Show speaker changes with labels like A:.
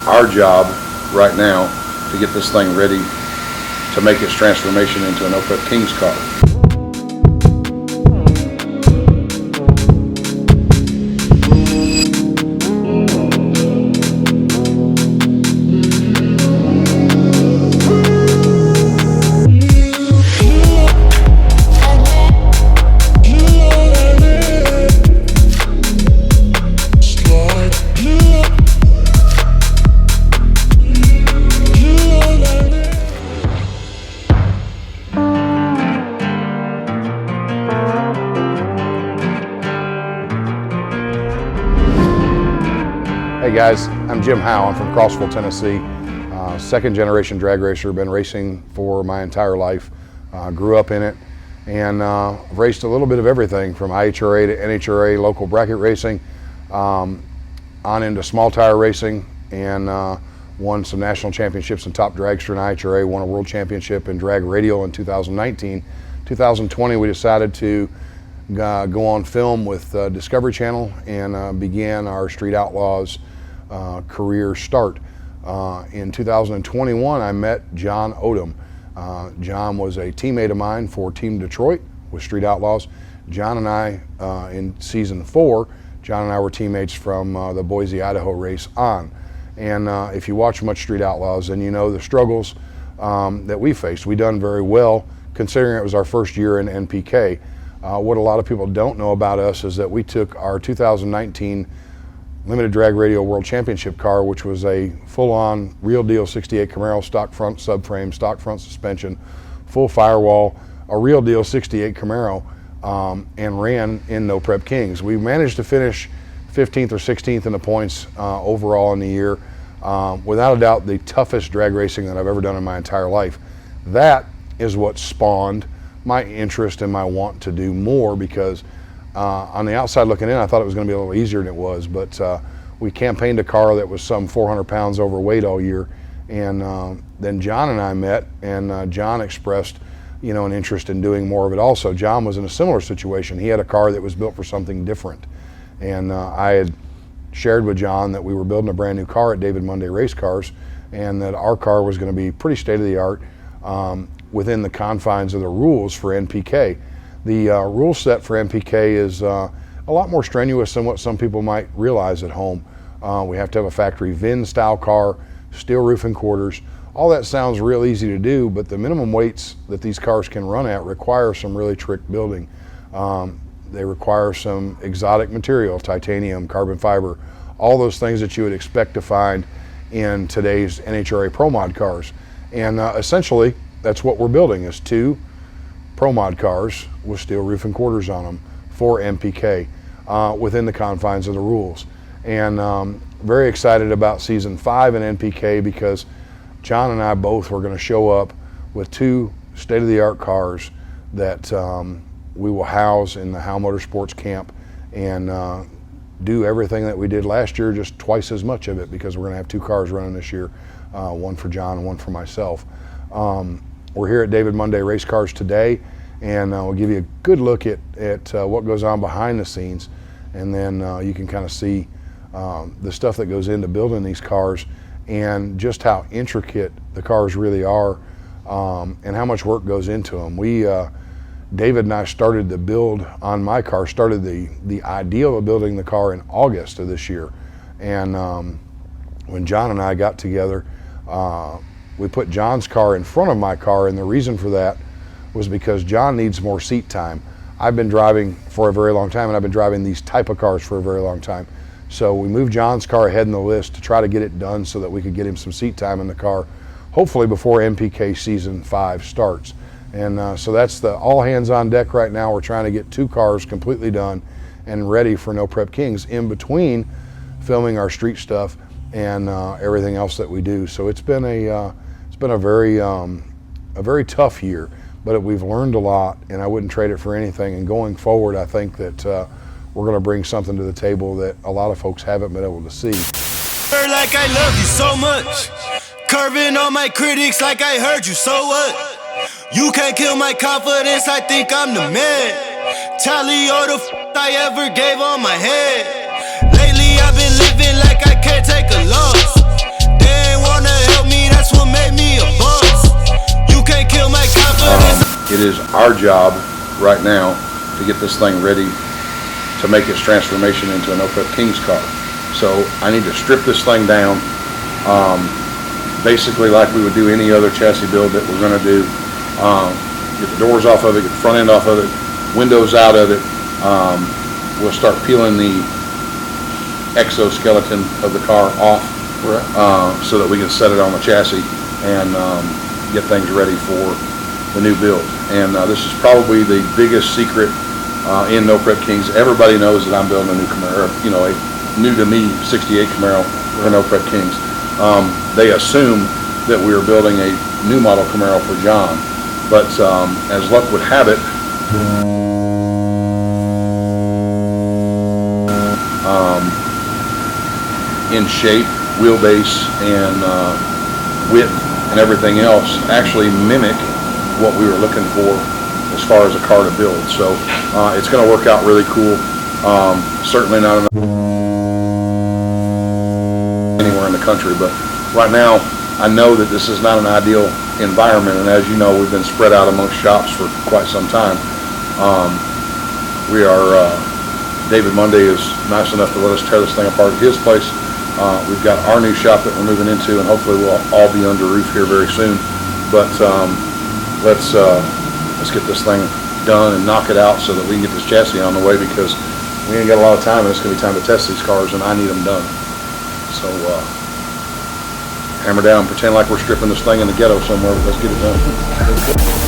A: our job right now to get this thing ready to make its transformation into a No Prep Kings car.
B: Hey guys, I'm Jim Howe. I'm from Crossville, Tennessee. Second generation drag racer, been racing for my entire life. Grew up in it and raced a little bit of everything from IHRA to NHRA, local bracket racing, on into small tire racing, and won some national championships in top dragster in IHRA, won a world championship in drag radial in 2019. 2020 we decided to go on film with Discovery Channel and began our Street Outlaws career start. In 2021 I met John Odom. John was a teammate of mine for Team Detroit with Street Outlaws. John and I, in season 4, John and I were teammates from the Boise, Idaho race on. And if you watch much Street Outlaws, then you know the struggles that we faced. We done very well considering it was our first year in NPK. What a lot of people don't know about us is that we took our 2019 Limited Drag Radial World Championship car, which was a full-on, real deal 68 Camaro, stock front subframe, stock front suspension, full firewall, a real deal 68 Camaro, and ran in No Prep Kings. We managed to finish 15th or 16th in the points overall in the year. Without a doubt, the toughest drag racing that I've ever done in my entire life. That is what spawned my interest and my want to do more, because on the outside looking in, I thought it was going to be a little easier than it was, but we campaigned a car that was some 400 pounds overweight all year, and then John and I met, and John expressed, you know, an interest in doing more of it also. John was in a similar situation. He had a car that was built for something different, and I had shared with John that we were building a brand new car at David Monday Race Cars, and that our car was going to be pretty state-of-the-art within the confines of the rules for NPK. The rule set for NPK is a lot more strenuous than what some people might realize at home. We have to have a factory VIN style car, steel roof and quarters. All that sounds real easy to do, but the minimum weights that these cars can run at require some really trick building. They require some exotic material, titanium, carbon fiber, all those things that you would expect to find in today's NHRA Pro Mod cars. And essentially, that's what we're building, is 2 Pro Mod cars with steel roof and quarters on them for NPK within the confines of the rules. And very excited about season 5 in NPK, because John and I both were going to show up with 2 state-of-the-art cars that we will house in the Howe Motorsports camp, and do everything that we did last year, just twice as much of it, because we're going to have 2 cars running this year, one for John and one for myself. We're here at David Monday Race Cars today, and we'll give you a good look at what goes on behind the scenes, and then you can kind of see the stuff that goes into building these cars, and just how intricate the cars really are, and how much work goes into them. David and I started the build on my car, started the ideal of building the car in August of this year, and when John and I got together, we put John's car in front of my car, and the reason for that was because John needs more seat time. I've been driving for a very long time, and I've been driving these type of cars for a very long time. So we moved John's car ahead in the list to try to get it done so that we could get him some seat time in the car, hopefully before NPK season 5 starts. And so that's the all hands on deck right now. We're trying to get 2 cars completely done and ready for No Prep Kings, in between filming our street stuff and everything else that we do. So it's been a very tough year, but we've learned a lot, and I wouldn't trade it for anything. And going forward, I think that we're going to bring something to the table that a lot of folks haven't been able to see.
C: Like I love you so much, curving on my critics like I heard you, so what? You can't kill my confidence, I think I'm the man. Tally all the I ever gave on my head. Lately I've been living like I can't take a loss.
A: It is our job right now to get this thing ready to make its transformation into an OPEP Kings car. So I need to strip this thing down, basically like we would do any other chassis build that we're going to do. Get the doors off of it, get the front end off of it, windows out of it. We'll start peeling the exoskeleton of the car off, so that we can set it on the chassis and get things ready for the new build. And this is probably the biggest secret in No Prep Kings. Everybody knows that I'm building a new Camaro, you know, a new to me 68 Camaro for No Prep Kings. They assume that we are building a new model Camaro for John, but as luck would have it, in shape, wheelbase, and width, and everything else actually mimic what we were looking for as far as a car to build. So it's going to work out really cool. Certainly not enough anywhere in the country, but right now I know that this is not an ideal environment, and as you know, we've been spread out amongst shops for quite some time. David Monday is nice enough to let us tear this thing apart at his place. We've got our new shop that we're moving into, and hopefully we'll all be under roof here very soon. But let's get this thing done and knock it out so that we can get this chassis on the way, because we ain't got a lot of time, and it's going to be time to test these cars, and I need them done. So hammer down, pretend like we're stripping this thing in the ghetto somewhere, but let's get it done.